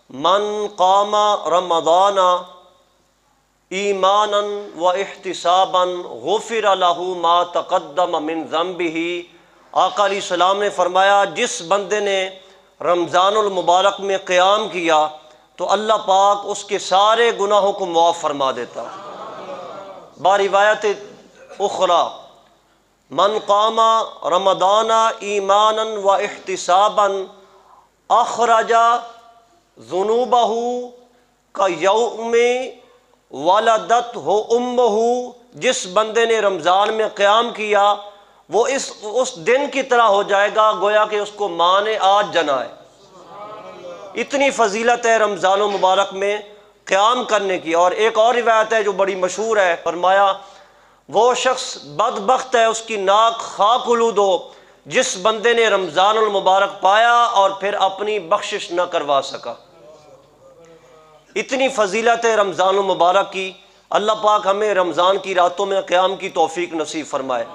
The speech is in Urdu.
من قام رمضان ایمانا و احتسابا غفر له ما تقدم من ذنبہ۔ آقا علیہ السلام نے فرمایا جس بندے نے رمضان المبارک میں قیام کیا تو اللہ پاک اس کے سارے گناہوں کو معاف فرما دیتا ہے۔ باروایت اخری من قام رمضان ایمانا و احتسابا اخرج ذنوبہ کیوم ولدتہ امہ۔ جس بندے نے رمضان میں قیام کیا وہ اس دن کی طرح ہو جائے گا گویا کہ اس کو ماں نے آج جنا ہے۔ اتنی فضیلت ہے رمضان المبارک میں قیام کرنے کی۔ اور ایک اور روایت ہے جو بڑی مشہور ہے، فرمایا وہ شخص بدبخت ہے، اس کی ناک خاک آلود ہو جس بندے نے رمضان المبارک پایا اور پھر اپنی بخشش نہ کروا سکا۔ اتنی فضیلت ہے رمضان المبارک کی۔ اللہ پاک ہمیں رمضان کی راتوں میں قیام کی توفیق نصیب فرمائے۔